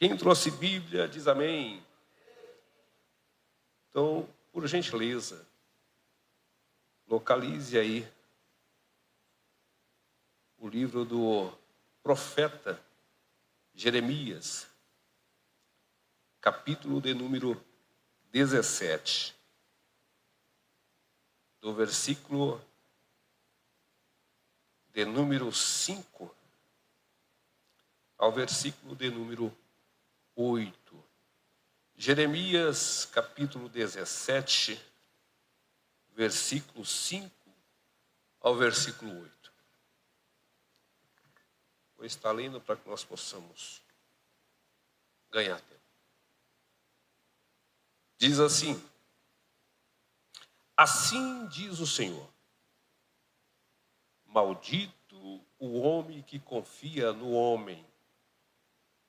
Quem trouxe Bíblia diz amém. Então, por gentileza, localize aí o livro do profeta Jeremias, capítulo de número 17, do versículo de número 5 ao versículo de número 8. Jeremias, capítulo 17, versículo 5 ao versículo 8. Vou estar lendo para que nós possamos ganhar tempo. Diz assim: assim diz o Senhor, maldito o homem que confia no homem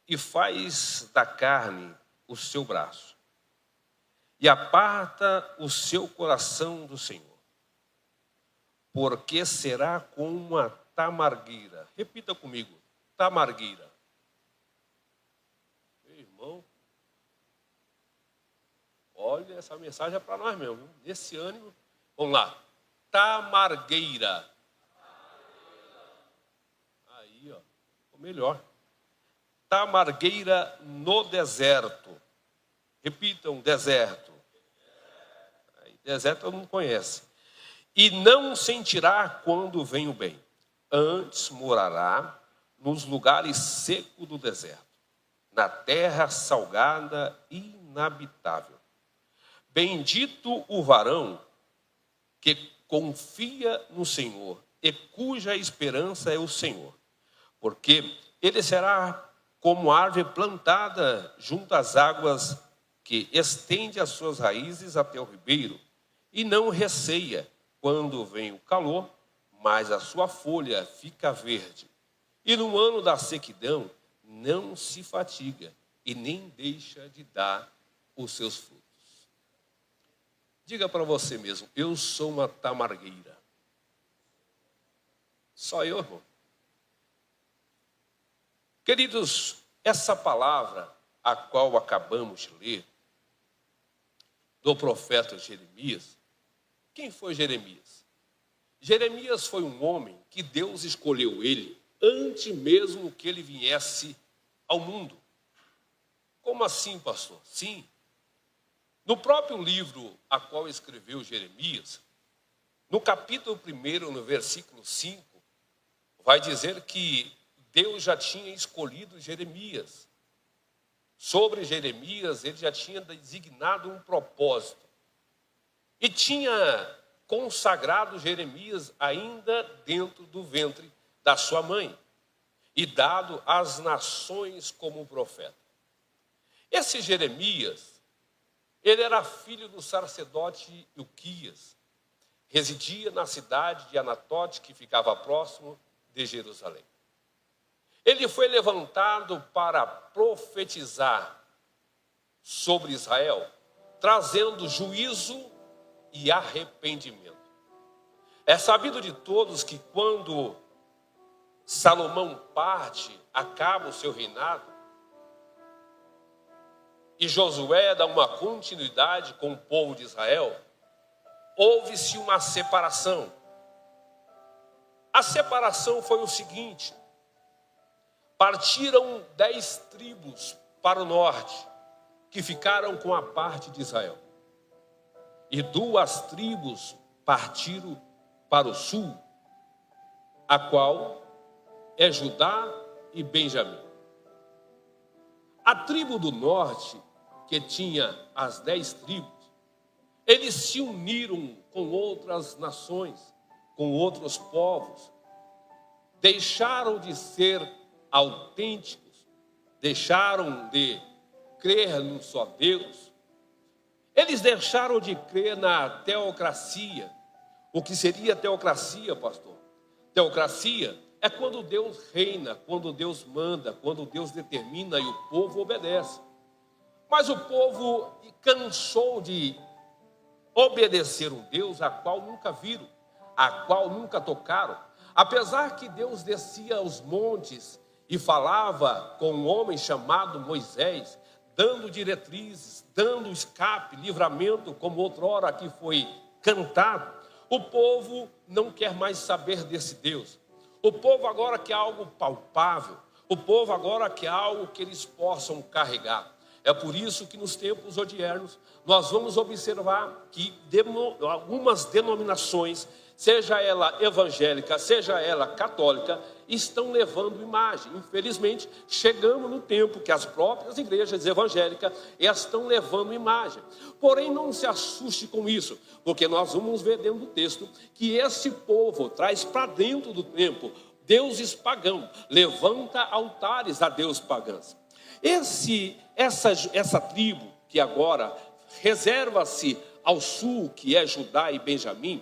e faz da carne o seu braço, e aparta o seu coração do Senhor, porque será como uma tamargueira. Repita comigo, tamargueira. Meu irmão, olha, essa mensagem é para nós mesmo, viu? Nesse ânimo, vamos lá, tamargueira. Aí, ó, ficou melhor. Tamargueira no deserto. Repitam, deserto. Aí, deserto eu não conheço. E não sentirá quando vem o bem. Antes morará nos lugares secos do deserto, na terra salgada e inabitável. Bendito o varão que confia no Senhor e cuja esperança é o Senhor, porque ele será como árvore plantada junto às águas, que estende as suas raízes até o ribeiro, e não receia quando vem o calor, mas a sua folha fica verde. E no ano da sequidão não se fatiga e nem deixa de dar os seus frutos. Diga para você mesmo, eu sou uma tamargueira. Só eu, irmão. Queridos, essa palavra a qual acabamos de ler, do profeta Jeremias, quem foi Jeremias? Jeremias foi um homem que Deus escolheu ele antes mesmo que ele viesse ao mundo. Como assim, pastor? Sim. No próprio livro a qual escreveu Jeremias, no capítulo 1, no versículo 5, vai dizer que Deus já tinha escolhido Jeremias. Sobre Jeremias, ele já tinha designado um propósito. E tinha consagrado Jeremias ainda dentro do ventre da sua mãe. E dado às nações como profeta. Esse Jeremias, ele era filho do sacerdote Ilquias. Residia na cidade de Anatote, que ficava próximo de Jerusalém. Ele foi levantado para profetizar sobre Israel, trazendo juízo e arrependimento. É sabido de todos que quando Salomão parte, acaba o seu reinado, e Josué dá uma continuidade com o povo de Israel, houve-se uma separação. A separação foi o seguinte: partiram 10 tribos para o norte, que ficaram com a parte de Israel. E 2 tribos partiram para o sul, a qual é Judá e Benjamim. A tribo do norte, que tinha as 10 tribos, eles se uniram com outras nações, com outros povos, deixaram de ser autênticos, deixaram de crer num só Deus. Eles deixaram de crer na teocracia. O que seria teocracia, pastor? Teocracia é quando Deus reina, quando Deus manda, quando Deus determina e o povo obedece. Mas o povo cansou de obedecer um Deus a qual nunca viram, a qual nunca tocaram. Apesar que Deus descia aos montes e falava com um homem chamado Moisés, dando diretrizes, dando escape, livramento, como outrora aqui foi cantado. O povo não quer mais saber desse Deus. O povo agora quer algo palpável. O povo agora quer algo que eles possam carregar. É por isso que nos tempos odiernos nós vamos observar que algumas denominações, seja ela evangélica, seja ela católica, estão levando imagem. Infelizmente, chegamos no tempo que as próprias igrejas evangélicas estão levando imagem. Porém, não se assuste com isso, porque nós vamos ver dentro do texto que esse povo traz para dentro do templo deuses pagãos, levanta altares a deuses pagãos. Essa tribo que agora reserva-se ao sul, que é Judá e Benjamim,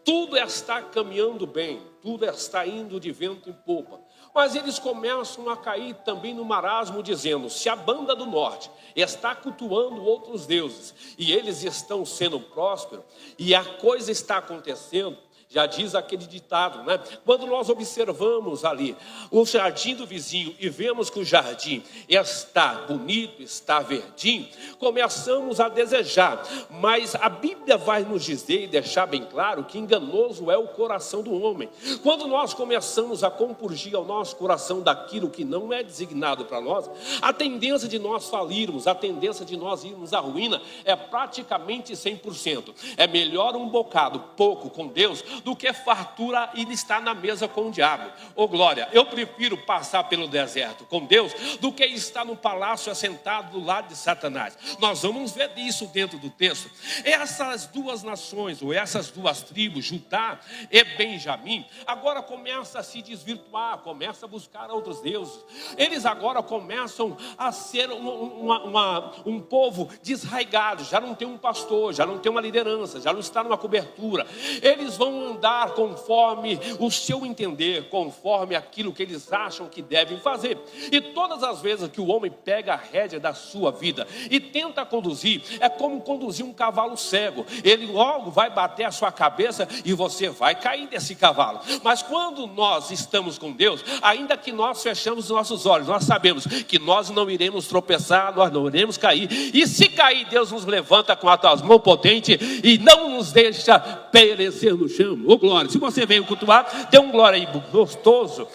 tudo está caminhando bem, tudo está indo de vento em popa. Mas eles começam a cair também no marasmo, dizendo: se a banda do norte está cultuando outros deuses e eles estão sendo prósperos e a coisa está acontecendo, já diz aquele ditado, né? Quando nós observamos ali o jardim do vizinho e vemos que o jardim está bonito, está verdinho, começamos a desejar. Mas a Bíblia vai nos dizer e deixar bem claro que enganoso é o coração do homem. Quando nós começamos a compurgir ao nosso coração daquilo que não é designado para nós, a tendência de nós falirmos, a tendência de nós irmos à ruína é praticamente 100%. É melhor um bocado pouco com Deus do que fartura e estar na mesa com o diabo. Ô glória, eu prefiro passar pelo deserto com Deus do que estar no palácio assentado do lado de Satanás. Nós vamos ver isso dentro do texto. Essas duas nações, ou essas duas tribos, Judá e Benjamim, agora começam a se desvirtuar, começam a buscar outros deuses. Eles agora começam a ser um povo desarraigado, já não tem um pastor, já não tem uma liderança, já não está numa cobertura. Eles vão andar conforme o seu entender, conforme aquilo que eles acham que devem fazer. E todas as vezes que o homem pega a rédea da sua vida e tenta conduzir, é como conduzir um cavalo cego. Ele logo vai bater a sua cabeça e você vai cair desse cavalo. Mas quando nós estamos com Deus, ainda que nós fechamos os nossos olhos, nós sabemos que nós não iremos tropeçar, nós não iremos cair. E se cair, Deus nos levanta com as mãos potentes e não nos deixa perecer no chão. Ô glória, se você veio cultuar, dê um glória aí gostoso.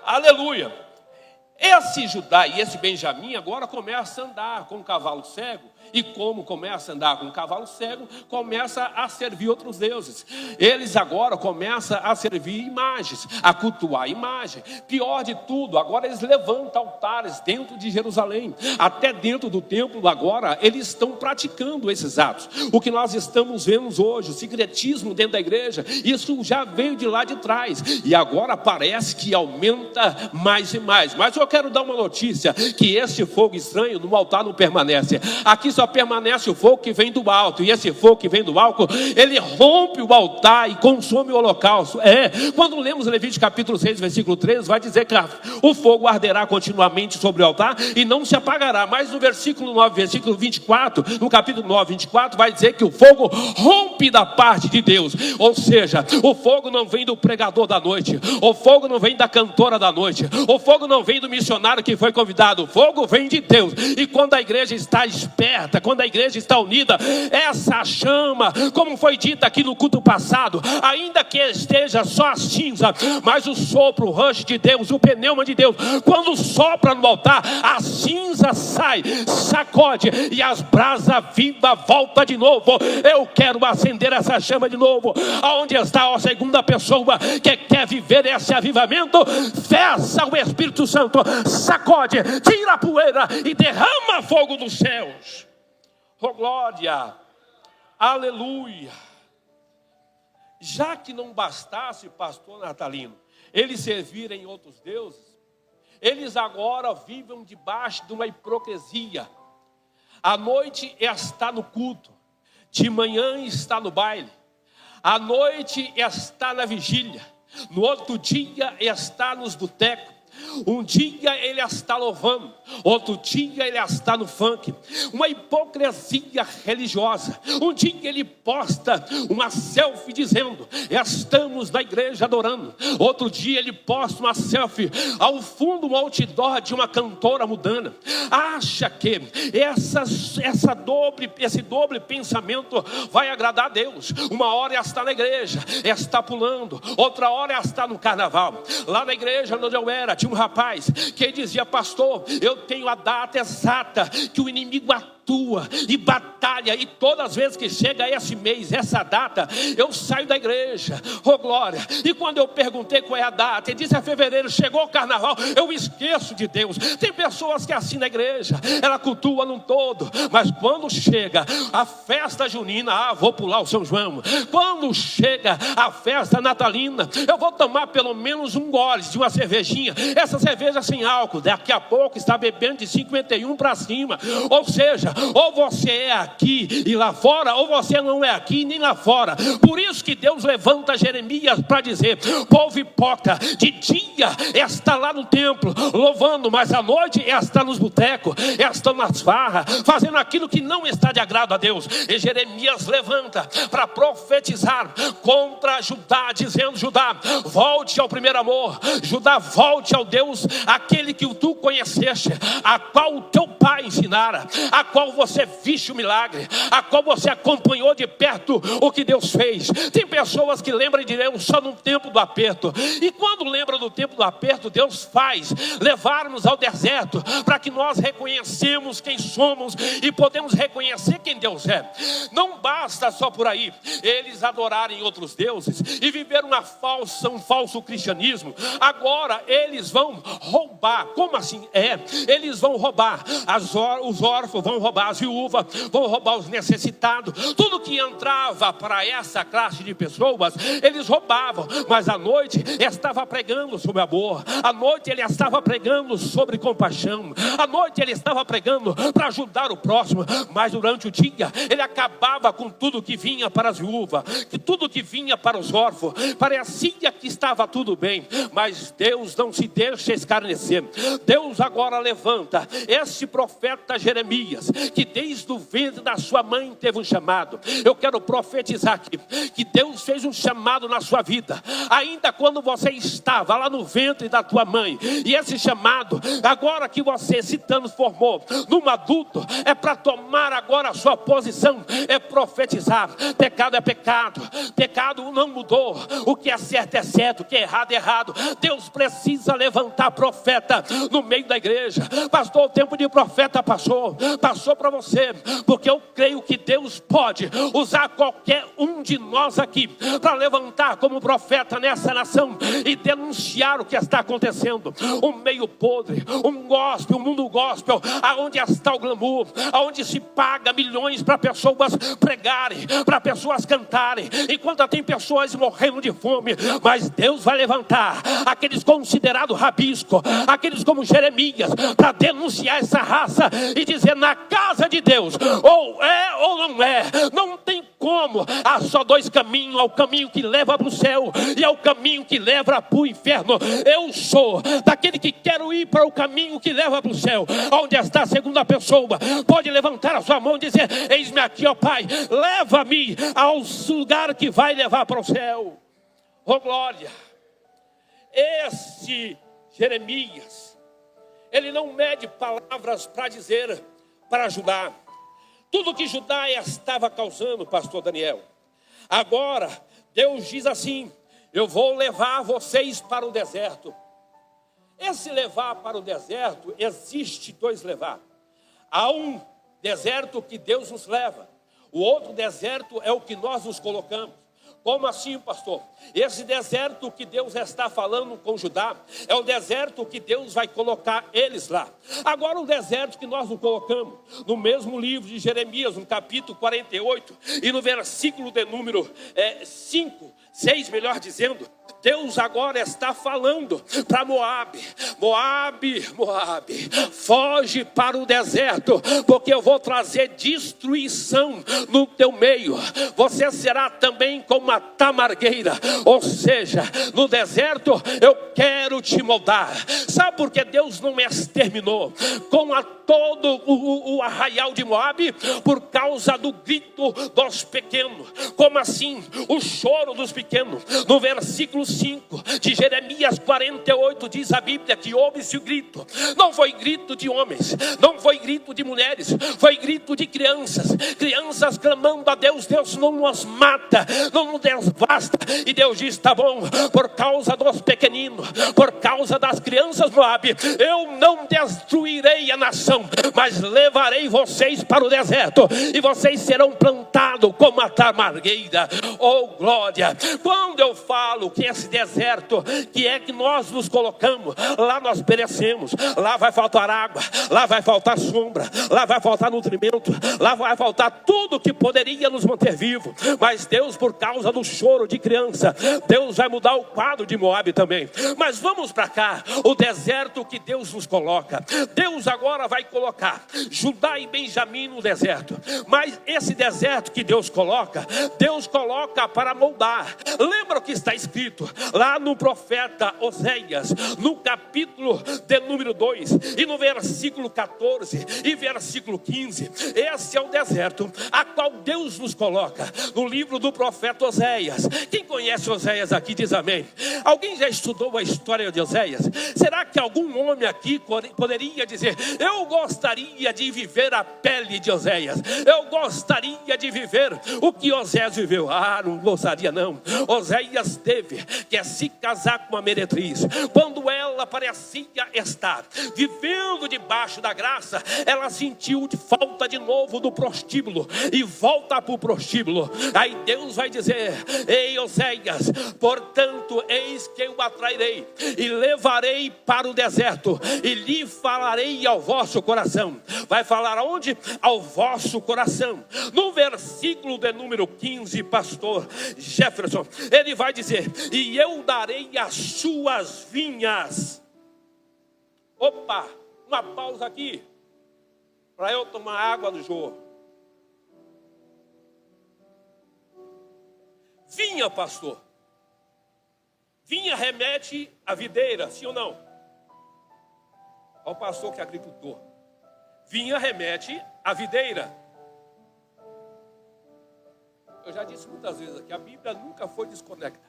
Aleluia. Esse Judá e esse Benjamim agora começa a andar com um cavalo cego. E como começa a andar com um cavalo cego, começa a servir outros deuses. Eles agora começam a servir imagens, a cultuar imagem. Pior de tudo, agora eles levantam altares dentro de Jerusalém. Até dentro do templo agora, eles estão praticando esses atos. O que nós estamos vendo hoje, o sincretismo dentro da igreja, isso já veio de lá de trás. E agora parece que aumenta mais e mais. Mas eu quero dar uma notícia, que esse fogo estranho no altar não permanece. Aqui só permanece o fogo que vem do alto. E esse fogo que vem do alto, ele rompe o altar e consome o holocausto. Quando lemos Levítico capítulo 6, versículo 13, vai dizer que o fogo arderá continuamente sobre o altar e não se apagará. Mas no versículo 9, versículo 24, no capítulo 9, 24, vai dizer que o fogo rompe da parte de Deus. Ou seja, o fogo não vem do pregador da noite, o fogo não vem da cantora da noite, o fogo não vem do missionário que foi convidado, o fogo vem de Deus. E quando a igreja está esperta, quando a igreja está unida, essa chama, como foi dito aqui no culto passado, ainda que esteja só a cinza, mas o sopro, o rush de Deus, o pneuma de Deus, quando sopra no altar, a cinza sai, sacode e as brasas vivas volta de novo. Eu quero acender essa chama de novo. Aonde está a segunda pessoa que quer viver esse avivamento? Fecha o Espírito Santo, sacode, tira a poeira e derrama fogo dos céus. Oh glória, aleluia. Já que não bastasse, pastor Natalino, eles servirem outros deuses, eles agora vivem debaixo de uma hipocrisia. À noite está no culto, de manhã está no baile, à noite está na vigília, no outro dia está nos botecos, um dia ele está louvando, outro dia ele está no funk, uma hipocrisia religiosa. Um dia ele posta uma selfie dizendo: estamos na igreja adorando. Outro dia ele posta uma selfie ao fundo, um outdoor de uma cantora mudana. Acha que esse doble pensamento vai agradar a Deus. Uma hora está na igreja, está pulando, outra hora está no carnaval. Lá na igreja onde eu era, tinha um rapaz que dizia: pastor, eu tenho a data exata que o inimigo atua e batalha, e todas as vezes que chega esse mês, essa data, eu saio da igreja. Oh glória! E quando eu perguntei qual é a data, ele disse: é fevereiro, chegou o carnaval, eu esqueço de Deus. Tem pessoas que assim na igreja, ela cultua num todo, mas quando chega a festa junina, vou pular o São João. Quando chega a festa natalina, eu vou tomar pelo menos um gole de uma cervejinha, essa cerveja sem álcool, daqui a pouco está bebendo de 51 para cima. Ou seja, ou você é aqui e lá fora, ou você não é aqui nem lá fora. Por isso que Deus levanta Jeremias para dizer: povo hipócrita, de dia está lá no templo louvando, mas à noite está nos botecos, estão nas farras, fazendo aquilo que não está de agrado a Deus. E Jeremias levanta para profetizar contra Judá, dizendo: Judá, volte ao primeiro amor. Judá, volte ao Deus, aquele que tu conheceste, a qual o teu pai ensinara, a qual você viste o milagre, a qual você acompanhou de perto o que Deus fez. Tem pessoas que lembram de Deus só no tempo do aperto, e quando lembram do tempo do aperto, Deus faz levar-nos ao deserto, para que nós reconhecemos quem somos e podemos reconhecer quem Deus é. Não basta só por aí eles adorarem outros deuses e viver um falso cristianismo. Agora eles vão roubar. Como assim? Eles vão roubar os órfãos, vão roubar as viúvas, vão roubar os necessitados. Tudo que entrava para essa classe de pessoas, eles roubavam. Mas à noite estava pregando sobre amor, à noite ele estava pregando sobre compaixão, à noite ele estava pregando para ajudar o próximo. Mas durante o dia ele acabava com tudo que vinha para as viúvas, que tudo que vinha para os órfãos. Parecia que estava tudo bem, mas Deus não se deixa escarnecer. Deus agora levanta esse profeta Jeremias, que desde o ventre da sua mãe teve um chamado. Eu quero profetizar aqui que Deus fez um chamado na sua vida, ainda quando você estava lá no ventre da tua mãe. E esse chamado, agora que você se transformou num adulto, é para tomar agora a sua posição, é profetizar. Pecado é pecado, pecado não mudou. O que é certo, o que é errado. Deus precisa levantar profeta no meio da igreja. Pastor, o tempo de profeta passou para você, porque eu creio que Deus pode usar qualquer um de nós aqui para levantar como profeta nessa nação e denunciar o que está acontecendo. Um meio podre, um mundo gospel, aonde está o glamour, aonde se paga milhões para pessoas pregarem, para pessoas cantarem, enquanto tem pessoas morrendo de fome. Mas Deus vai levantar aqueles considerados rabisco, aqueles como Jeremias, para denunciar essa raça e dizer: na casa de Deus, ou é ou não é. Não tem como. Há só dois caminhos: ao caminho que leva para o céu e ao caminho que leva para o inferno. Eu sou daquele que quero ir para o caminho que leva para o céu. Onde está a segunda pessoa? Pode levantar a sua mão e dizer: eis-me aqui, ó Pai, leva-me ao lugar que vai levar para o céu. Oh glória! Esse Jeremias, ele não mede palavras para dizer para Judá tudo que Judá estava causando, pastor Daniel. Agora Deus diz assim: eu vou levar vocês para o deserto. Esse levar para o deserto, existe dois levar. Há um deserto que Deus nos leva, o outro deserto é o que nós nos colocamos. Como assim, pastor? Esse deserto que Deus está falando com Judá é o deserto que Deus vai colocar eles lá. Agora o deserto que nós nos colocamos, no mesmo livro de Jeremias, no capítulo 48 e no versículo de número 5, 6, melhor dizendo, Deus agora está falando para Moabe: Moabe, Moabe, foge para o deserto, porque eu vou trazer destruição no teu meio. Você será também como uma tamargueira, ou seja, no deserto eu quero te moldar. Sabe por que Deus não exterminou com todo o arraial de Moabe? Por causa do grito dos pequenos. Como assim? O choro dos pequenos. No versículo 5 de Jeremias 48 diz a Bíblia que ouve-se o grito. Não foi grito de homens, não foi grito de mulheres, foi grito de crianças. Crianças clamando a Deus: Deus não nos mata, não nos devasta. E Deus diz: tá bom, por causa dos pequeninos, por causa das crianças, Moabe, eu não destruirei a nação, mas levarei vocês para o deserto, e vocês serão plantados como a tamargueira. Oh glória! Quando eu falo que esse deserto, que é que nós nos colocamos, lá nós perecemos, lá vai faltar água, lá vai faltar sombra, lá vai faltar nutrimento, lá vai faltar tudo que poderia nos manter vivos. Mas Deus, por causa do choro de criança, Deus vai mudar o quadro de Moabe também. Mas vamos para cá, o deserto que Deus nos coloca. Deus agora vai colocar Judá e Benjamim no deserto, mas esse deserto que Deus coloca para moldar. Lembra o que está escrito lá no profeta Oséias, no capítulo de número 2, e no versículo 14 e versículo 15. Esse é o deserto a qual Deus nos coloca, no livro do profeta Oséias. Quem conhece Oséias aqui diz amém. Alguém já estudou a história de Oséias? Será que algum homem aqui poderia dizer: eu gostaria de viver a pele de Oséias, eu gostaria de viver o que Oséias viveu? Ah, não gostaria não. Oséias teve que se casar com uma meretriz. Quando ela parecia estar vivendo debaixo da graça, ela sentiu de falta de novo do prostíbulo e volta para o prostíbulo. Aí Deus vai dizer: ei Oséias, portanto eis que eu atrairei e levarei para o deserto e lhe falarei ao vosso coração. Vai falar aonde? Ao vosso coração. No versículo de número 15, pastor Jefferson, ele vai dizer: e eu darei as suas vinhas. Opa, uma pausa aqui, para eu tomar água do jorro. Vinha, pastor. Vinha remete à videira, sim ou não? Olha o pastor que é agricultor. Vinha remete à videira. Eu já disse muitas vezes aqui, a Bíblia nunca foi desconecta.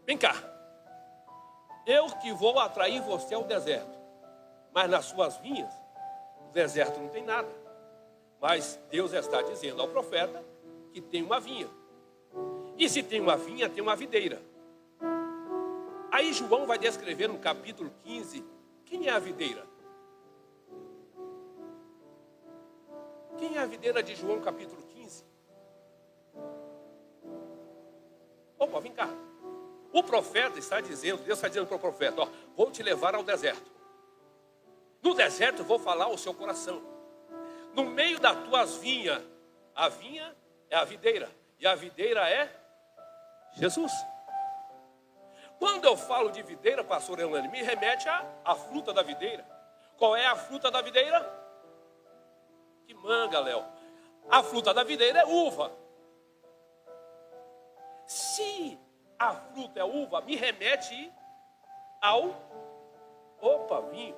Vem cá. Eu que vou atrair você ao deserto, mas nas suas vinhas, o deserto não tem nada. Mas Deus está dizendo ao profeta que tem uma vinha. E se tem uma vinha, tem uma videira. Aí João vai descrever no capítulo 15, quem é a videira? Quem é a videira de João capítulo 15? Opa, vem cá. O profeta está dizendo, Deus está dizendo para o profeta: ó, vou te levar ao deserto. No deserto eu vou falar ao seu coração. No meio das tuas vinhas, a vinha é a videira, e a videira é Jesus. Quando eu falo de videira, pastor Elane, me remete à fruta da videira. Qual é a fruta da videira? Que manga, Léo. A fruta da videira é uva. Se a fruta é uva, me remete ao vinho.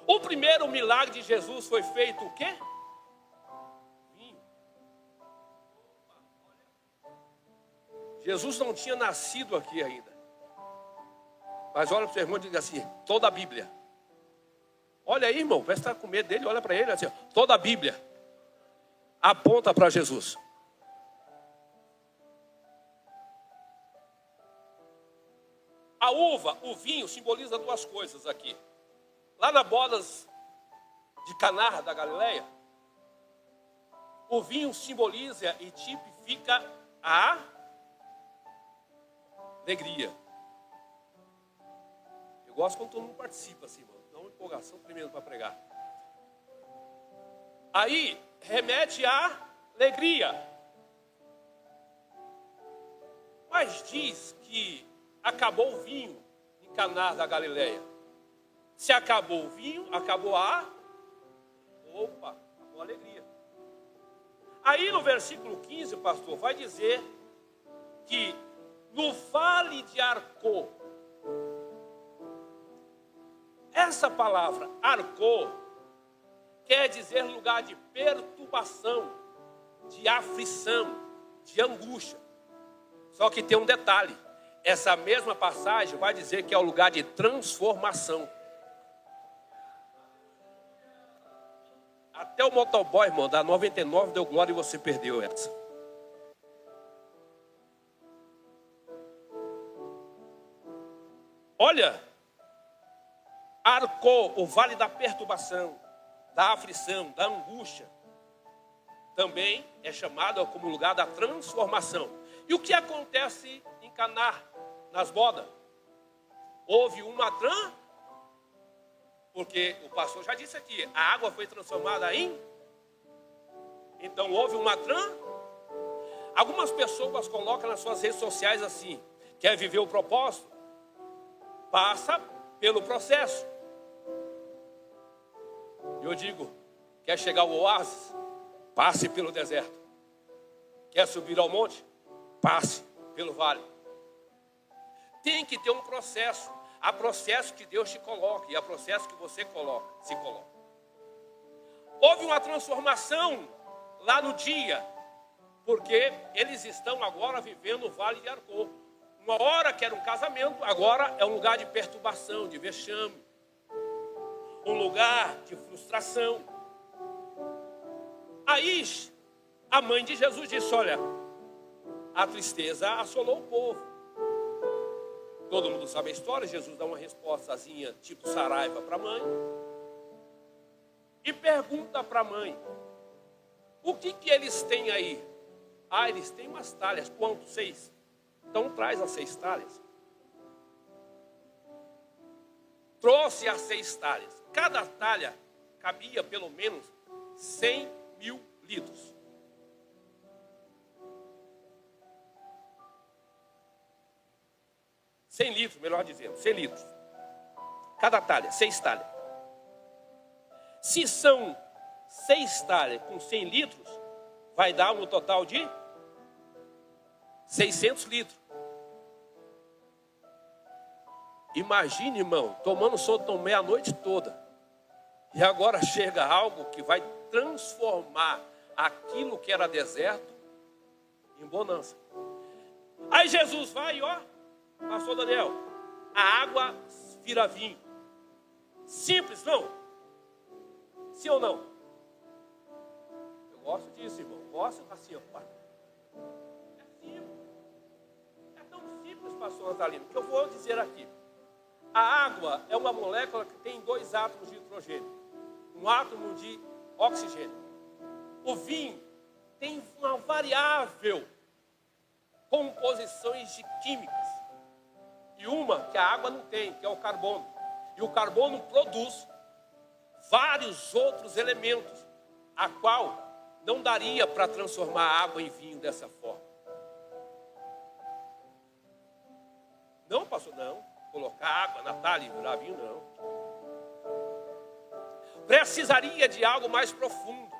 O primeiro milagre de Jesus foi feito o quê? Vinho. Jesus não tinha nascido aqui ainda. Mas olha para o seu irmão e diga assim: toda a Bíblia. Olha aí, irmão, parece que está com medo dele, olha para ele assim: toda a Bíblia aponta para Jesus. A uva, o vinho, simboliza duas coisas aqui. Lá na bodas de Caná da Galileia, o vinho simboliza e tipifica a alegria. Eu gosto quando todo mundo participa assim, mano. Dá uma empolgação primeiro para pregar. Aí remete à alegria. Mas diz que acabou o vinho em Caná da Galileia. Se acabou o vinho, acabou a alegria. Aí no versículo 15, pastor, vai dizer que no vale de Arcô, essa palavra Arcô quer dizer lugar de perturbação, de aflição, de angústia. Só que tem um detalhe, essa mesma passagem vai dizer que é o lugar de transformação. Até o motoboy, irmão, da 99 deu glória e você perdeu essa. Olha, Arcô, o vale da perturbação, da aflição, da angústia, também é chamado como lugar da transformação. E o que acontece em Caná, nas bodas? Houve uma porque o pastor já disse aqui, a água foi transformada em... Então houve uma Algumas pessoas colocam nas suas redes sociais assim, quer viver o propósito? Passa pelo processo. Eu digo, quer chegar ao oásis? Passe pelo deserto. Quer subir ao monte? Passe pelo vale. Tem que ter um processo. Há processo que Deus te coloca e há processo que você se coloca. Houve uma transformação lá no dia, porque eles estão agora vivendo o vale de Arcô. Uma hora que era um casamento, agora é um lugar de perturbação, de vexame. Um lugar de frustração. Aí a mãe de Jesus disse, olha, a tristeza assolou o povo. Todo mundo sabe a história, Jesus dá uma respostazinha tipo Saraiva para a mãe. E pergunta para a mãe, o que eles têm aí? Ah, eles têm umas talhas, quanto? 6? Então traz as 6 talhas. Trouxe as 6 talhas. Cada talha cabia pelo menos 100.000 litros. $100, melhor dizendo, 100 litros. Cada talha, 6 talhas. Se são 6 talhas com 100 litros, vai dar um total de 600 litros. Imagine, irmão, tomando São Tomé a noite toda. E agora chega algo que vai transformar aquilo que era deserto em bonança. Aí Jesus vai, ó. Pastor Daniel, a água vira vinho. Simples, não? Sim ou não? Eu gosto disso, irmão. Gosto assim, ó. É simples. É tão simples, pastor Natalino, que eu vou dizer aqui. A água é uma molécula que tem 2 átomos de hidrogênio, um átomo de oxigênio. O vinho tem uma variável composições de químicas. E uma que a água não tem, que é o carbono. E o carbono produz vários outros elementos, a qual não daria para transformar a água em vinho dessa forma. Não, pastor, não. Colocar água na talha e virar vinho, não. Precisaria de algo mais profundo.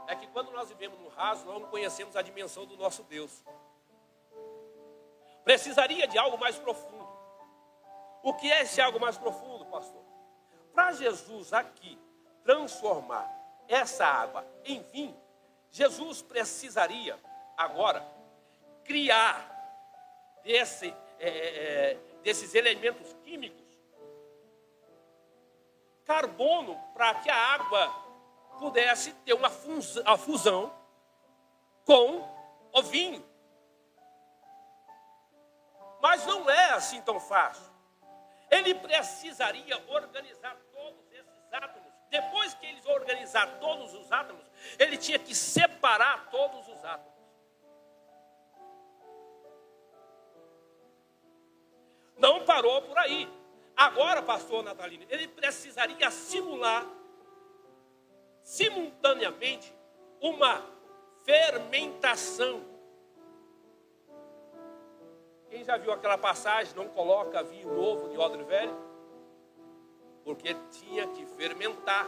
É que quando nós vivemos no raso, nós não conhecemos a dimensão do nosso Deus. Precisaria de algo mais profundo. O que é esse algo mais profundo, pastor? Para Jesus aqui transformar essa água em vinho, Jesus precisaria agora criar desses elementos químicos carbono para que a água pudesse ter uma fusão com o vinho. Mas não é assim tão fácil. Ele precisaria organizar todos esses átomos. Depois que ele organizar todos os átomos, ele tinha que separar todos os átomos. Não parou por aí. Agora, pastor Natalino, ele precisaria simular simultaneamente uma fermentação Quem já viu aquela passagem, não coloca vinho novo de odre velho? Porque tinha que fermentar.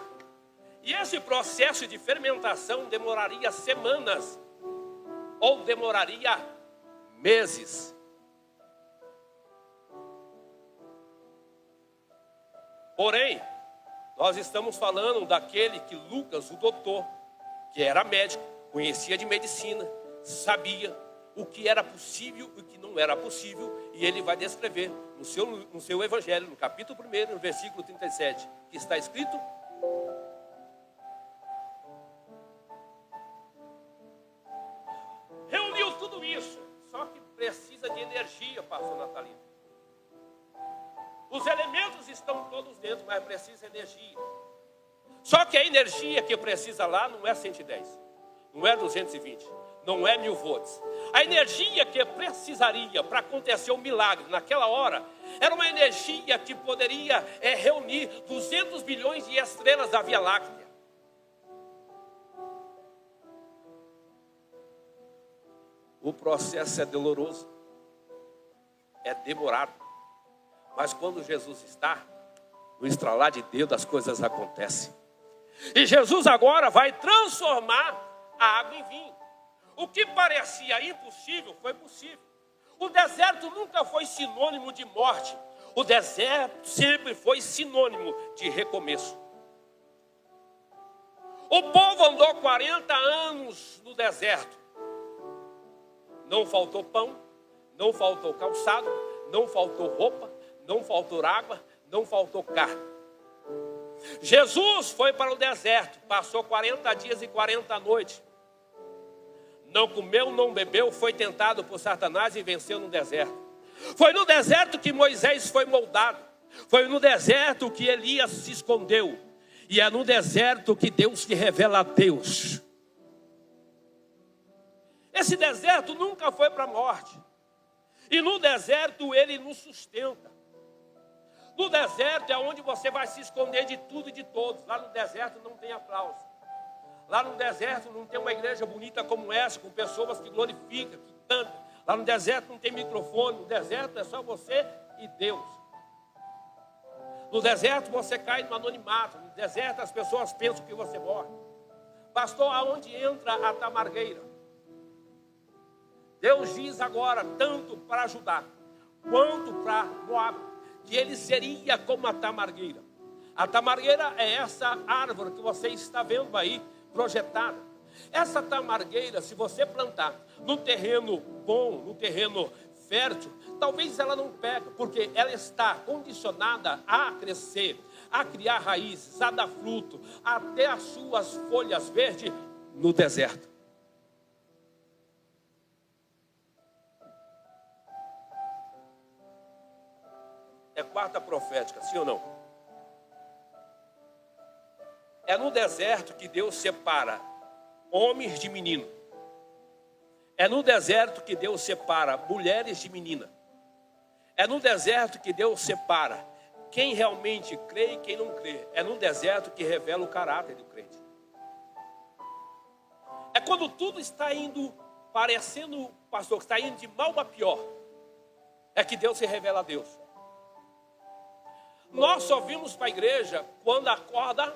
E esse processo de fermentação demoraria semanas, ou demoraria meses. Porém, nós estamos falando daquele que Lucas, o doutor, que era médico, conhecia de medicina, sabia o que era possível e o que não era possível, e ele vai descrever no seu evangelho, no capítulo 1, no versículo 37, que está escrito: reuniu tudo isso, só que precisa de energia, pastor Natalino. Os elementos estão todos dentro, mas precisa de energia. Só que a energia que precisa lá não é 110, não é 220, não é 1000 volts. A energia que precisaria para acontecer um milagre naquela hora era uma energia que poderia reunir 200 bilhões de estrelas da Via Láctea. O processo é doloroso, é demorado, mas quando Jesus está, no estralar de Deus as coisas acontecem. E Jesus agora vai transformar a água em vinho. O que parecia impossível foi possível. O deserto nunca foi sinônimo de morte. O deserto sempre foi sinônimo de recomeço. O povo andou 40 anos no deserto. Não faltou pão, não faltou calçado, não faltou roupa, não faltou água, não faltou carne. Jesus foi para o deserto, passou 40 dias e 40 noites. Não comeu, não bebeu, foi tentado por Satanás e venceu no deserto. Foi no deserto que Moisés foi moldado. Foi no deserto que Elias se escondeu. E é no deserto que Deus se revela a Deus. Esse deserto nunca foi para a morte. E no deserto ele nos sustenta. No deserto é onde você vai se esconder de tudo e de todos. Lá no deserto não tem aplauso. Lá no deserto não tem uma igreja bonita como essa, com pessoas que glorificam, que cantam. Lá no deserto não tem microfone. No deserto é só você e Deus. No deserto você cai no anonimato. No deserto as pessoas pensam que você morre. Pastor, aonde entra a tamargueira? Deus diz agora, tanto para Judá quanto para Moab, que ele seria como a tamargueira. A tamargueira é essa árvore que você está vendo aí, projetada. Essa tamargueira, se você plantar no terreno bom, no terreno fértil, talvez ela não pega, porque ela está condicionada a crescer, a criar raízes, a dar fruto, até as suas folhas verdes no deserto. É quarta profética, sim ou não? É no deserto que Deus separa homens de menino. É no deserto que Deus separa mulheres de menina. É no deserto que Deus separa quem realmente crê e quem não crê. É no deserto que revela o caráter do crente. É quando tudo está indo, parecendo, pastor, que está indo de mal a pior. É que Deus se revela a Deus. Nós só vimos para a igreja quando a corda,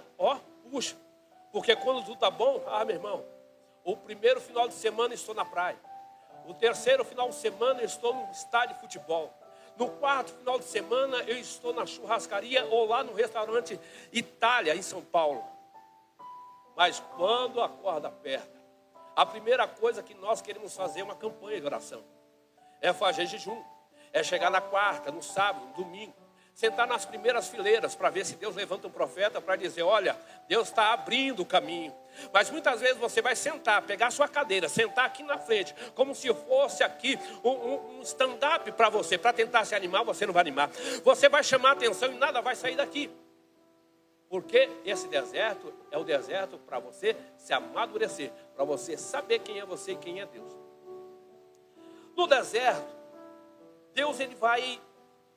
puxa. Porque quando tudo está bom, meu irmão, o primeiro final de semana estou na praia. O terceiro final de semana eu estou no estádio de futebol. No quarto final de semana eu estou na churrascaria ou lá no restaurante Itália, em São Paulo. Mas quando a corda aperta, a primeira coisa que nós queremos fazer é uma campanha de oração. É fazer jejum. É chegar na quarta, no sábado, no domingo. Sentar nas primeiras fileiras para ver se Deus levanta um profeta para dizer, olha, Deus está abrindo o caminho. Mas muitas vezes você vai sentar, pegar a sua cadeira, sentar aqui na frente, como se fosse aqui um stand-up para você, para tentar se animar, você não vai animar. Você vai chamar a atenção e nada vai sair daqui. Porque esse deserto é o deserto para você se amadurecer, para você saber quem é você e quem é Deus. No deserto, Deus ele vai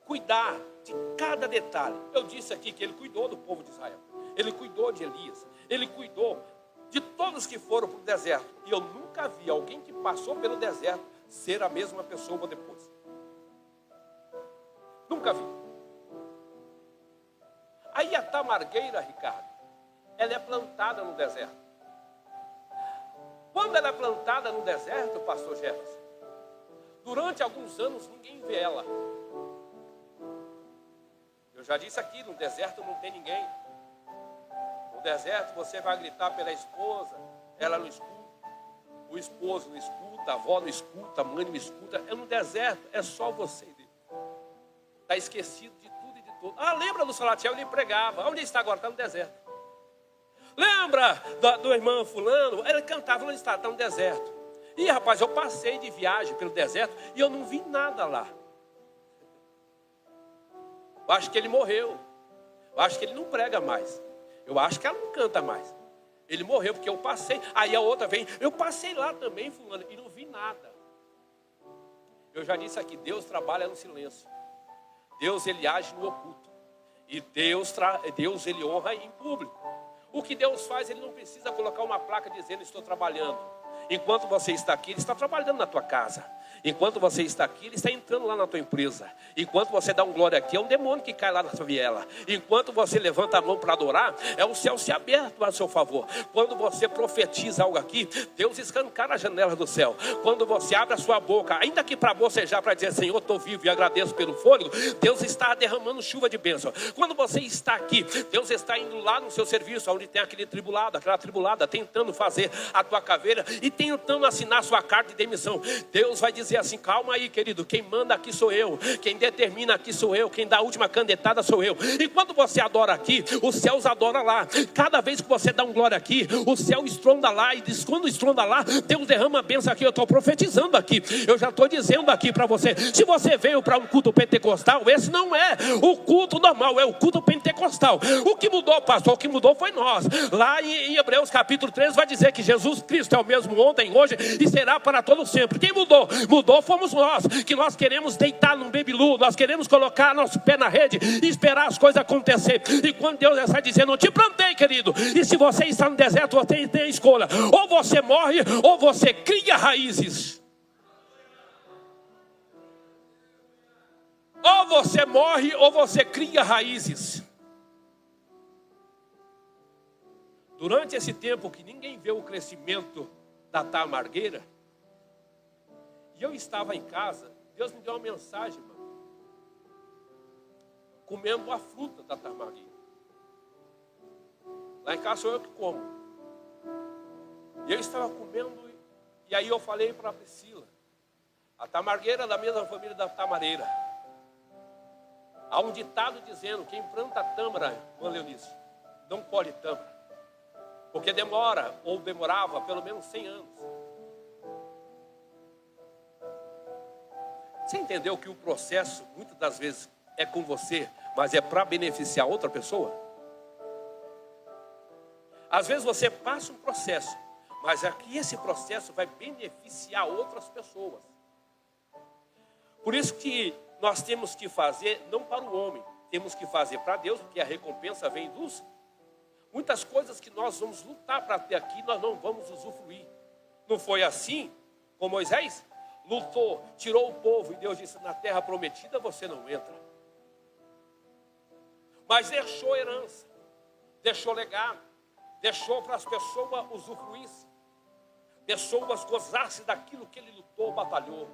cuidar de cada detalhe. Eu disse aqui que ele cuidou do povo de Israel. Ele cuidou de Elias. Ele cuidou de todos que foram para o deserto. E eu nunca vi alguém que passou pelo deserto ser a mesma pessoa depois. Nunca vi. Aí a tamargueira, Ricardo, ela é plantada no deserto. Quando ela é plantada no deserto, pastor Jefferson, durante alguns anos ninguém vê ela. Eu já disse aqui, no deserto não tem ninguém. No deserto você vai gritar pela esposa, ela não escuta. O esposo não escuta, a avó não escuta, a mãe não escuta. É no deserto, é só você e Deus. Está esquecido de tudo e de tudo. Ah, lembra do Salatiel? Ele pregava. Onde ele está agora? Está no deserto. Lembra do irmão fulano? Ele cantava, onde está? Está no deserto. E rapaz, eu passei de viagem pelo deserto e eu não vi nada lá. Eu acho que ele morreu. Eu acho que ele não prega mais. Eu acho que ela não canta mais. Ele morreu porque eu passei. Aí a outra vem, eu passei lá também, fulano, e não vi nada. Eu já disse aqui, Deus trabalha no silêncio. Deus, ele age no oculto. E Deus ele honra em público. O que Deus faz, ele não precisa colocar uma placa dizendo, estou trabalhando. Enquanto você está aqui, ele está trabalhando na tua casa. Enquanto você está aqui, ele está entrando lá na tua empresa. Enquanto você dá um glória aqui, é um demônio que cai lá na sua viela. Enquanto você levanta a mão para adorar, é o céu se aberto a seu favor. Quando você profetiza algo aqui, Deus escancara a janela do céu. Quando você abre a sua boca, ainda que para bocejar, para dizer, Senhor, estou vivo e agradeço pelo fôlego, Deus está derramando chuva de bênção. Quando você está aqui, Deus está indo lá no seu serviço, onde tem aquele tribulado, aquela tribulada, tentando fazer a tua caveira e tentando assinar a sua carta de demissão. Deus vai dizer assim, calma aí, querido, quem manda aqui sou eu, quem determina aqui sou eu, quem dá a última canetada sou eu. E quando você adora aqui, os céus adoram lá. Cada vez que você dá um glória aqui, o céu estronda lá, e diz, quando estronda lá, Deus derrama a bênção aqui. Eu estou profetizando aqui, eu já estou dizendo aqui para você, se você veio para um culto pentecostal, esse não é o culto normal, é o culto pentecostal. O que mudou, pastor? O que mudou foi nós. Lá em Hebreus capítulo 13 vai dizer que Jesus Cristo é o mesmo ontem, hoje e será para todo sempre. Quem mudou? Mudou fomos nós, que nós queremos deitar num babylu, nós queremos colocar nosso pé na rede e esperar as coisas acontecer. E quando Deus está dizendo, eu te plantei, querido, e se você está no deserto, você tem a escolha, ou você morre, ou você cria raízes. Ou você morre, ou você cria raízes. Durante esse tempo que ninguém vê o crescimento da tamargueira, e eu estava em casa, Deus me deu uma mensagem, irmão, comendo a fruta da tamargueira. Lá em casa sou eu que como. E eu estava comendo, e aí eu falei para a Priscila, a tamargueira é da mesma família da tamareira. Há um ditado dizendo, quem planta tâmara, irmã Leonice, não colhe tâmara. Porque demora, ou demorava, pelo menos 100 anos. Você entendeu que o processo, muitas das vezes, é com você, mas é para beneficiar outra pessoa? Às vezes você passa um processo, mas aqui esse processo vai beneficiar outras pessoas. Por isso que nós temos que fazer, não para o homem, temos que fazer para Deus, porque a recompensa vem dos... Muitas coisas que nós vamos lutar para ter aqui, nós não vamos usufruir. Não foi assim com Moisés? Lutou, tirou o povo e Deus disse, na terra prometida você não entra. Mas deixou herança, deixou legado, deixou para as pessoas usufruírem, pessoas gozassem daquilo que ele lutou, batalhou.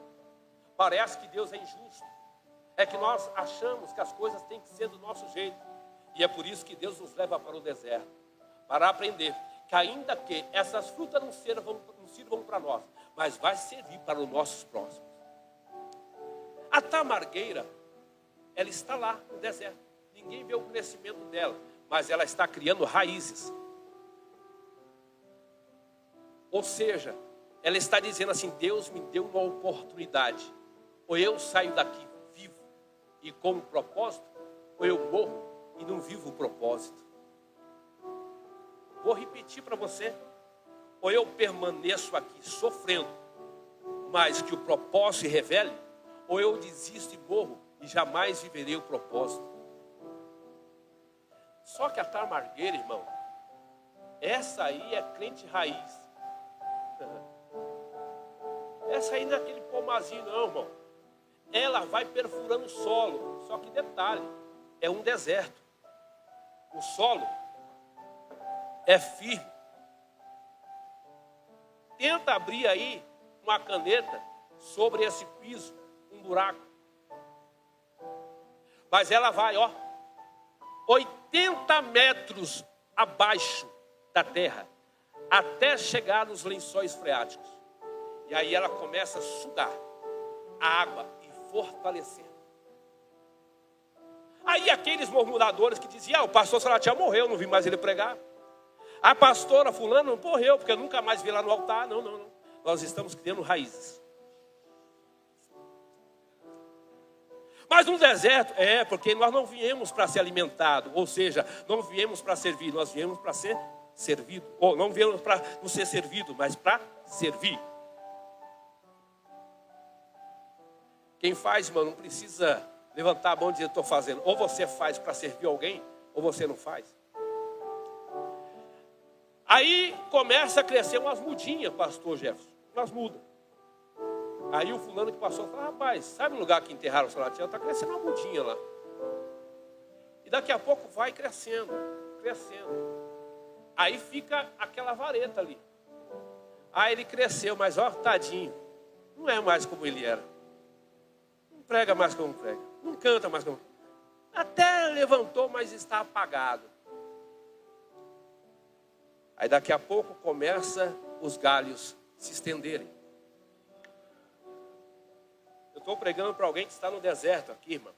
Parece que Deus é injusto. É que nós achamos que as coisas têm que ser do nosso jeito. E é por isso que Deus nos leva para o deserto, para aprender que ainda que essas frutas não sirvam para nós, mas vai servir para os nossos próximos. A tamargueira, ela está lá no deserto. Ninguém vê o crescimento dela, mas ela está criando raízes. Ou seja, ela está dizendo assim, Deus me deu uma oportunidade. Ou eu saio daqui vivo e com um propósito, ou eu morro e não vivo o propósito. Vou repetir para você. Ou eu permaneço aqui sofrendo, mas que o propósito se revele, ou eu desisto e morro e jamais viverei o propósito. Só que a tamargueira, irmão, essa aí é crente raiz. Essa aí não é aquele pomazinho não, irmão. ela vai perfurando o solo. Só que detalhe, é um deserto. O solo é firme. Tenta abrir aí uma caneta sobre esse piso, um buraco. Mas ela vai, 80 metros abaixo da terra, até chegar nos lençóis freáticos. E aí ela começa a sugar a água e fortalecer. Aí aqueles murmuradores que diziam, o pastor Salatiel morreu, não vi mais ele pregar. A pastora fulano morreu, porque eu nunca mais vi lá no altar. Não. Nós estamos criando raízes. Mas no deserto, porque nós não viemos para ser alimentados. Ou seja, não viemos para servir, nós viemos para ser servido. Ou não viemos para não ser servido, mas para servir. Quem faz, irmão, não precisa levantar a mão e dizer, estou fazendo. Ou você faz para servir alguém, ou você não faz. Aí começa a crescer umas mudinhas, pastor Jefferson. Umas mudas. Aí o fulano que passou fala, rapaz, sabe o lugar que enterraram o Salatiel? Está crescendo uma mudinha lá. E daqui a pouco vai crescendo. Aí fica aquela vareta ali. Aí ele cresceu, mas tadinho. Não é mais como ele era. Não prega mais como prega. Não canta mais como... Até levantou, mas está apagado. Aí daqui a pouco começa os galhos se estenderem. Eu estou pregando para alguém que está no deserto aqui, irmão.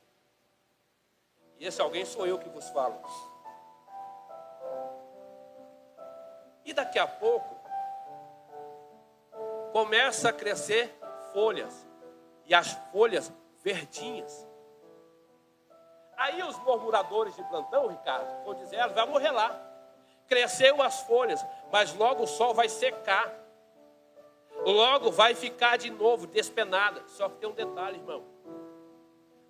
E esse alguém sou eu que vos falo. E daqui a pouco começa a crescer folhas. E as folhas verdinhas. Aí os murmuradores de plantão, Ricardo, vão dizer, ela vai morrer lá. Cresceu as folhas, mas logo o sol vai secar. Logo vai ficar de novo despenada. Só que tem um detalhe, irmão.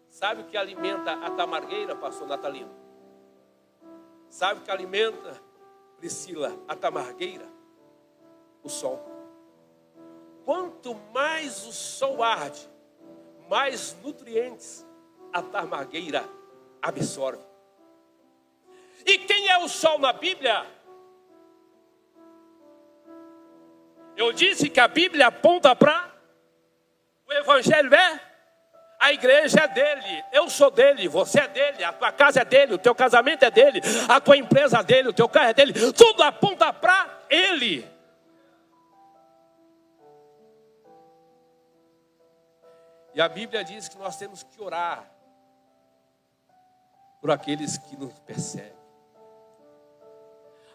Sabe o que alimenta a tamargueira, pastor Natalino? Sabe o que alimenta, Priscila, a tamargueira? O sol. Quanto mais o sol arde, mais nutrientes a tamargueira absorve. E quem é o sol na Bíblia? Eu disse que a Bíblia aponta para o Evangelho a igreja é dele, eu sou dele, você é dele, a tua casa é dele, o teu casamento é dele, a tua empresa é dele, o teu carro é dele, tudo aponta para ele. E a Bíblia diz que nós temos que orar por aqueles que nos perseguem.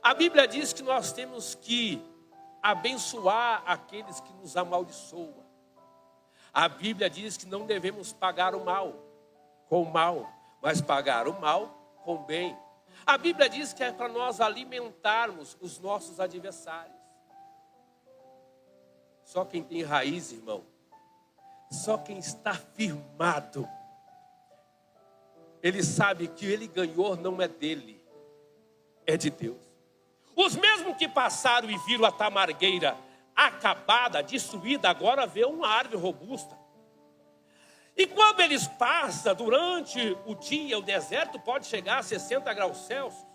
A Bíblia diz que nós temos que abençoar aqueles que nos amaldiçoam. A Bíblia diz que não devemos pagar o mal com o mal, mas pagar o mal com o bem. A Bíblia diz que é para nós alimentarmos os nossos adversários. Só quem tem raiz, irmão, só quem está firmado, ele sabe que ele ganhou não é dele, é de Deus. Os mesmos que passaram e viram a tamargueira acabada, destruída, agora vê uma árvore robusta. E quando eles passam durante o dia, o deserto pode chegar a 60 graus Celsius.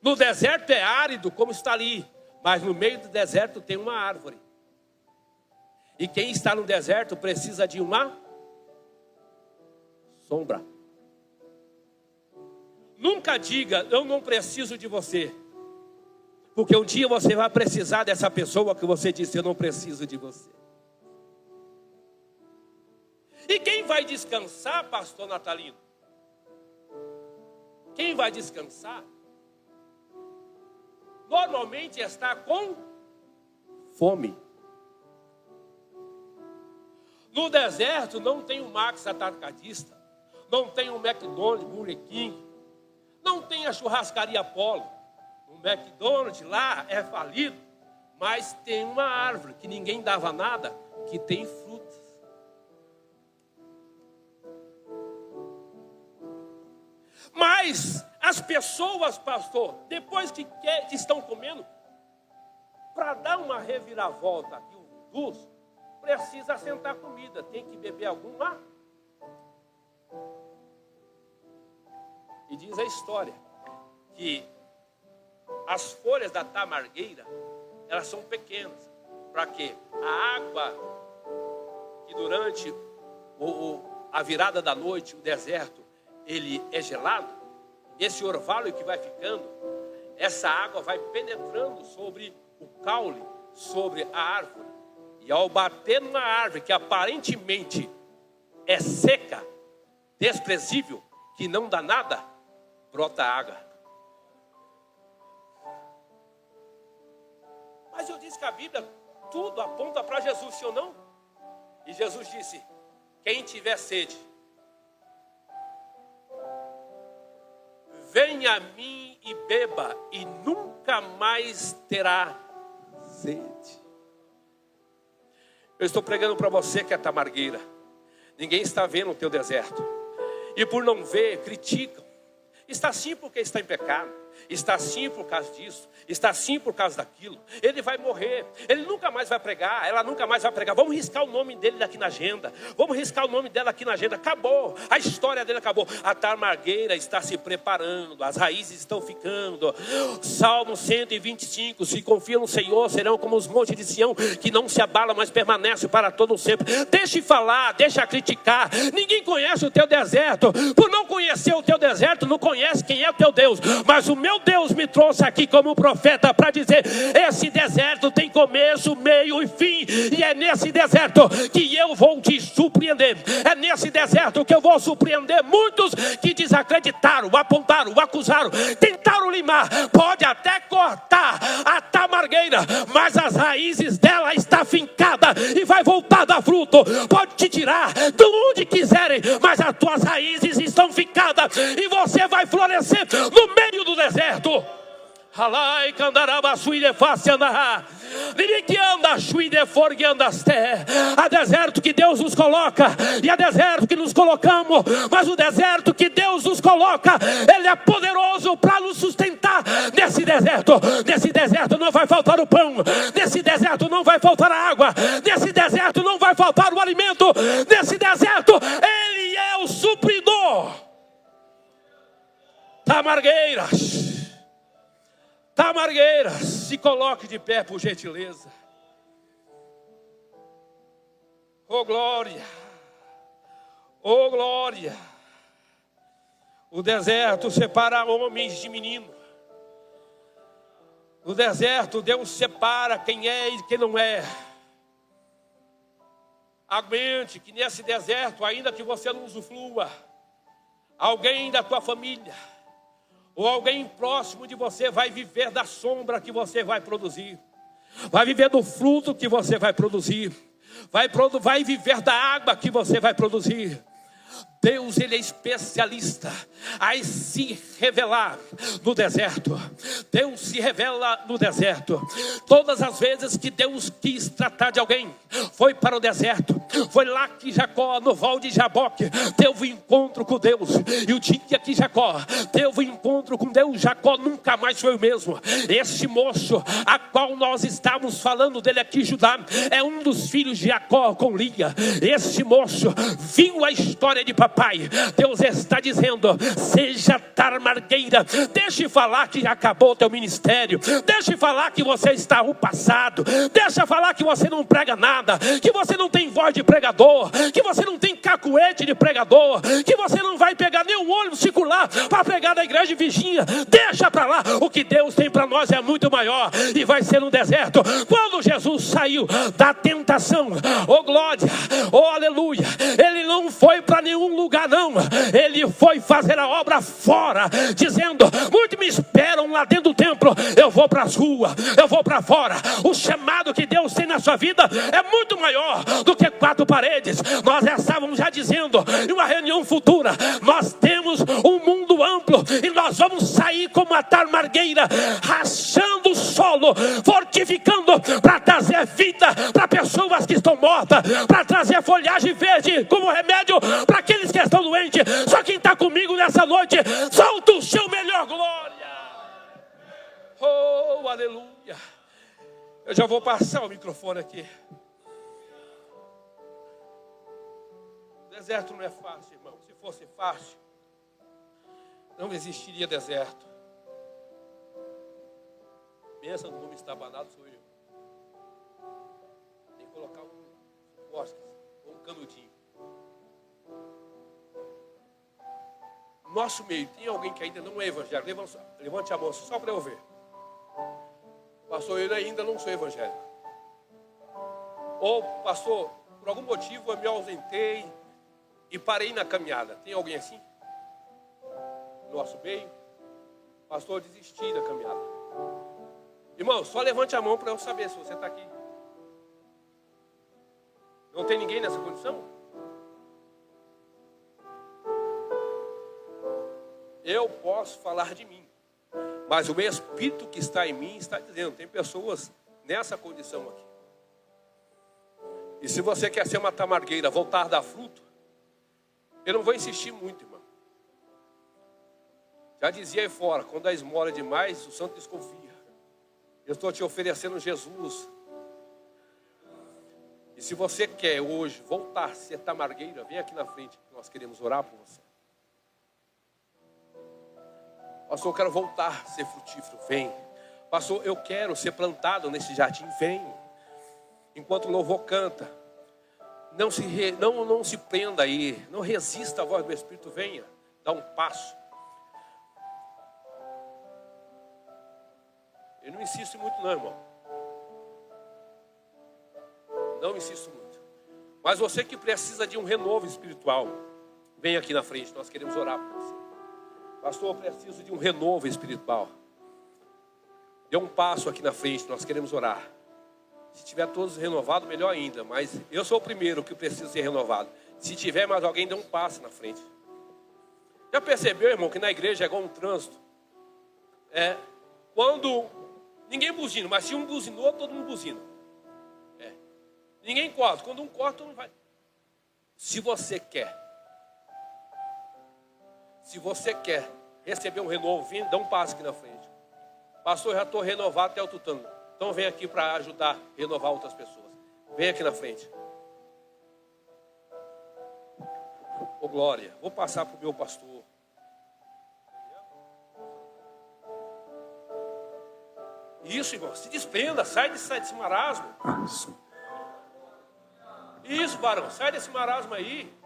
No deserto é árido, como está ali, mas no meio do deserto tem uma árvore. E quem está no deserto precisa de uma sombra. Nunca diga, eu não preciso de você. Porque um dia você vai precisar dessa pessoa que você disse, eu não preciso de você. E quem vai descansar, pastor Natalino? Quem vai descansar? Normalmente está com fome. No deserto não tem um Max atacadista, não tem um McDonald's, Burger King, não tem a churrascaria Polo. O McDonald's lá é falido, mas tem uma árvore que ninguém dava nada, que tem frutas. Mas as pessoas, pastor, depois que estão comendo, para dar uma reviravolta aqui, precisa assentar comida, tem que beber alguma. E diz a história que as folhas da tamargueira, elas são pequenas, para que a água que durante a virada da noite, o deserto, ele é gelado, esse orvalho que vai ficando, essa água vai penetrando sobre o caule, sobre a árvore, e ao bater numa árvore que aparentemente é seca, desprezível, que não dá nada, brota água. Mas eu disse que a Bíblia tudo aponta para Jesus, sim ou não? E Jesus disse: quem tiver sede, venha a mim e beba, e nunca mais terá sede. Eu estou pregando para você que é tamargueira. Ninguém está vendo o teu deserto. E por não ver, criticam. Está assim porque está em pecado. Está assim por causa disso. Está assim por causa daquilo. Ele vai morrer. Ele nunca mais vai pregar. Ela nunca mais vai pregar. Vamos riscar o nome dele aqui na agenda. Vamos riscar o nome dela aqui na agenda. Acabou. A história dele acabou. A tamargueira está se preparando. As raízes estão ficando. Salmo 125. Se confiam no Senhor, serão como os montes de Sião, que não se abalam, mas permanecem para todo sempre. Deixe falar, deixa criticar. Ninguém conhece o teu deserto. Por não conhecer o teu deserto, não conhece quem é o teu Deus. Mas o meu Deus me trouxe aqui como profeta para dizer: esse deserto tem começo, meio e fim. E é nesse deserto que eu vou te surpreender. É nesse deserto que eu vou surpreender muitos que desacreditaram, apontaram, acusaram, tentaram limar. Pode até cortar a tamargueira, mas as raízes dela está fincada e vai voltar a dar fruto. Pode te tirar de onde quiserem, mas as tuas raízes estão fincadas e você vai florescer no meio do deserto. Alai candaraba suide face andará. Há deserto que Deus nos coloca e há deserto que nos colocamos, mas o deserto que Deus nos coloca, Ele é poderoso para nos sustentar nesse deserto. Nesse deserto não vai faltar o pão, nesse deserto não vai faltar a água, nesse deserto não vai faltar o alimento, nesse deserto Ele é o supridor. Tamargueiras, se coloque de pé por gentileza. Oh glória, oh glória. O deserto separa homens de menino. No deserto Deus separa quem é e quem não é. Aguente que nesse deserto, ainda que você não usufrua, alguém da tua família ou alguém próximo de você vai viver da sombra que você vai produzir, vai viver do fruto que você vai produzir, vai viver da água que você vai produzir. Deus, Ele é especialista a se revelar no deserto. Deus se revela no deserto. Todas as vezes que Deus quis tratar de alguém, foi para o deserto. Foi lá que Jacó, no val de Jaboque, teve um encontro com Deus. E o dia que Jacó teve um encontro com Deus, Jacó nunca mais foi o mesmo. Este moço, a qual nós estamos falando dele aqui, Judá, é um dos filhos de Jacó com Lia. Este moço viu a história de papai. Deus está dizendo: seja tamargueira. Deixe falar que acabou o teu ministério. Deixe falar que você está no passado. Deixa falar que você não prega nada, que você não tem voz de pregador, que você não tem cacuete de pregador, que você não vai pegar nenhum ônibus circular para pregar na igreja vizinha. Deixa para lá. O que Deus tem para nós é muito maior e vai ser no deserto. Quando Jesus saiu da tentação, oh glória, oh aleluia, Ele não foi para nenhum lugar não, Ele foi fazer a obra fora, dizendo: muitos me esperam lá dentro do templo, eu vou para as ruas, eu vou para fora. O chamado que Deus tem na sua vida é muito maior do que 4 paredes. Nós já estávamos dizendo em uma reunião futura, nós temos um mundo amplo e nós vamos sair como a tamargueira, rachando o solo, fortificando para trazer vida para pessoas que estão mortas, para trazer folhagem verde como remédio para aqueles que estão doentes. Só quem está comigo nessa noite, solta o seu melhor glória. Oh, aleluia. Eu já vou passar o microfone aqui. deserto não é fácil, irmão. Se fosse fácil, não existiria deserto. Pensa no homem estabanado, sou eu. Tem que colocar um bosque, ou um canudinho. No nosso meio, tem alguém que ainda não é evangélico? Levante a mão só para eu ver. Pastor, eu ainda não sou evangélico. Ou, pastor, por algum motivo eu me ausentei e parei na caminhada. Tem alguém assim? No nosso meio? Pastor, eu desisti da caminhada. Irmão, só levante a mão para eu saber se você está aqui. Não tem ninguém nessa condição? Eu posso falar de mim, mas o meu Espírito que está em mim está dizendo, tem pessoas nessa condição aqui. E se você quer ser uma tamargueira, voltar a dar fruto, eu não vou insistir muito, irmão. Já dizia aí fora, quando a esmola é demais, o santo desconfia. Eu estou te oferecendo Jesus. E se você quer hoje voltar a ser tamargueira, vem aqui na frente, que nós queremos orar por você. Pastor, eu quero voltar a ser frutífero, vem. Pastor, eu quero ser plantado nesse jardim, vem. Enquanto o louvor canta, não se prenda aí, não resista à voz do Espírito, venha, dá um passo. Eu não insisto muito não, irmão. Não insisto muito. Mas você que precisa de um renovo espiritual, vem aqui na frente, nós queremos orar por você. Pastor, eu preciso de um renovo espiritual. Dê um passo aqui na frente, nós queremos orar. Se tiver todos renovados, melhor ainda. Mas eu sou o primeiro que preciso ser renovado. Se tiver mais alguém, dê um passo na frente. Já percebeu, irmão, que na igreja é igual um trânsito? Quando ninguém buzina, mas se um buzinou, todo mundo buzina. Ninguém corta. Quando um corta, todo mundo vai. Se você quer receber um renovo, vem, dá um passo aqui na frente. Pastor, eu já estou renovado até o tutano. Então vem aqui para ajudar a renovar outras pessoas. Vem aqui na frente. Ô glória, vou passar para o meu pastor. Isso, irmão, se desprenda, sai desse marasmo. Isso, barão, sai desse marasmo aí.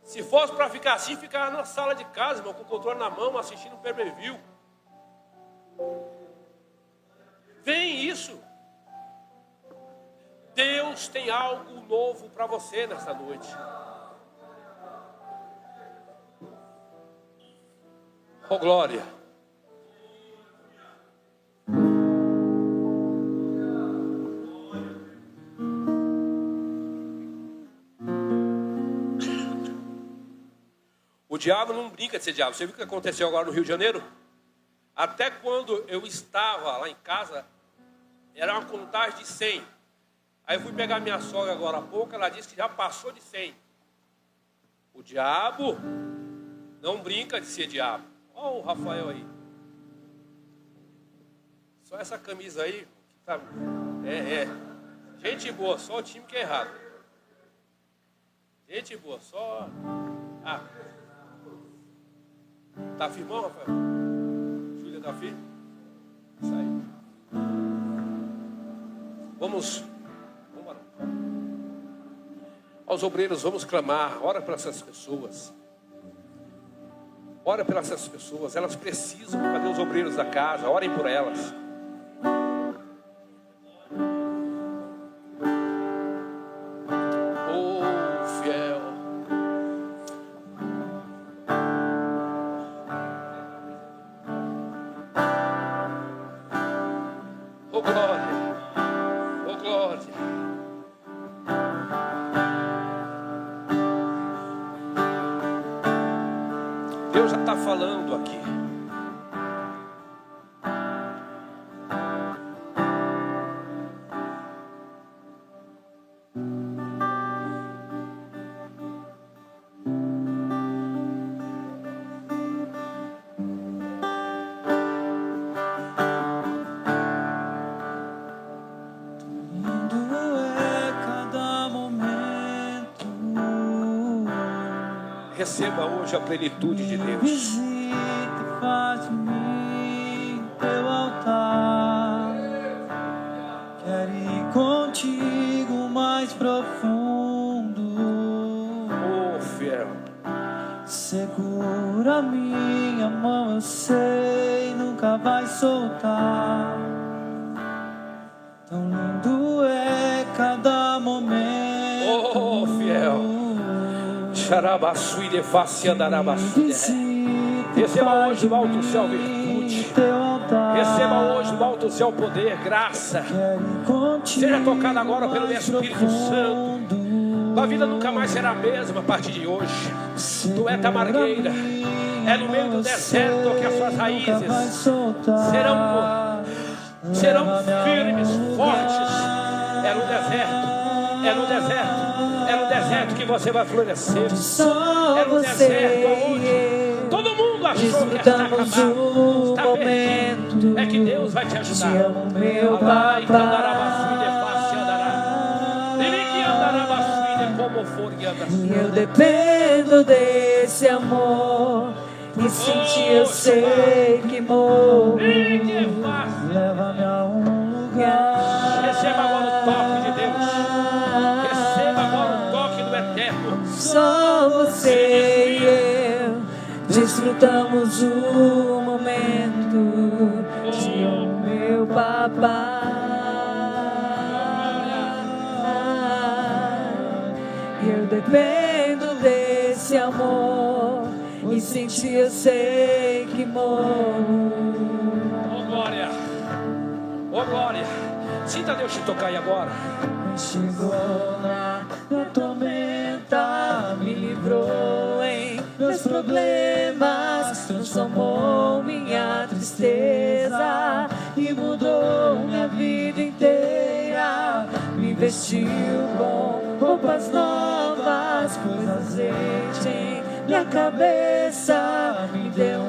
Se fosse para ficar assim, ficava na sala de casa, irmão, com o controle na mão, assistindo o pay-per-view. Vem isso. Deus tem algo novo para você nessa noite. Oh, glória. O diabo não brinca de ser diabo. Você viu o que aconteceu agora no Rio de Janeiro? Até quando eu estava lá em casa, era uma contagem de 100. Aí eu fui pegar minha sogra agora há pouco, ela disse que já passou de 100. O diabo não brinca de ser diabo. Olha o Rafael aí. Só essa camisa aí, sabe? Gente boa, só o time que é errado. Gente boa, só... Tá firmão, Rafael? Júlia tá firme? Isso aí. Vamos lá. Aos obreiros, vamos clamar. Ora para essas pessoas. Ora pelas essas pessoas. Elas precisam. Cadê os obreiros da casa? Orem por elas. Deus já está falando aqui. Receba hoje a plenitude de Deus. Visita e faz de mim teu altar. Quero ir contigo mais profundo. Oh, fiel. Segura minha mão, eu sei, nunca vai soltar. Tão lindo é cada momento. Oh, fiel. Xarabassuide, face andarabassuide. Receba hoje do alto céu virtude. Receba hoje do alto céu poder, graça. Seja tocado agora pelo Espírito Santo. Tua vida nunca mais será a mesma a partir de hoje. Tu é tamargueira. É no meio do deserto que as suas raízes serão firmes, fortes. É no deserto. É no deserto. É no deserto que você vai florescer. É no deserto onde todo mundo achou que está acabado, está perdido. É que Deus vai te ajudar. Meu papai, eu dependo desse amor. E sentir eu sei que morro. Leva-me a um lugar. Receba agora o toque de Deus. Receba agora o toque do Eterno. Só você e eu desfrutamos o momento de meu papai. Eu dependo desse amor. E sentir eu sei que morro. Oh glória. Oh glória. Sinta Deus te tocar aí agora. Chegou na tormenta, me livrou em meus problemas, transformou minha tristeza e mudou minha vida inteira. Me vestiu com roupas novas, pôs azeite em minha cabeça, me deu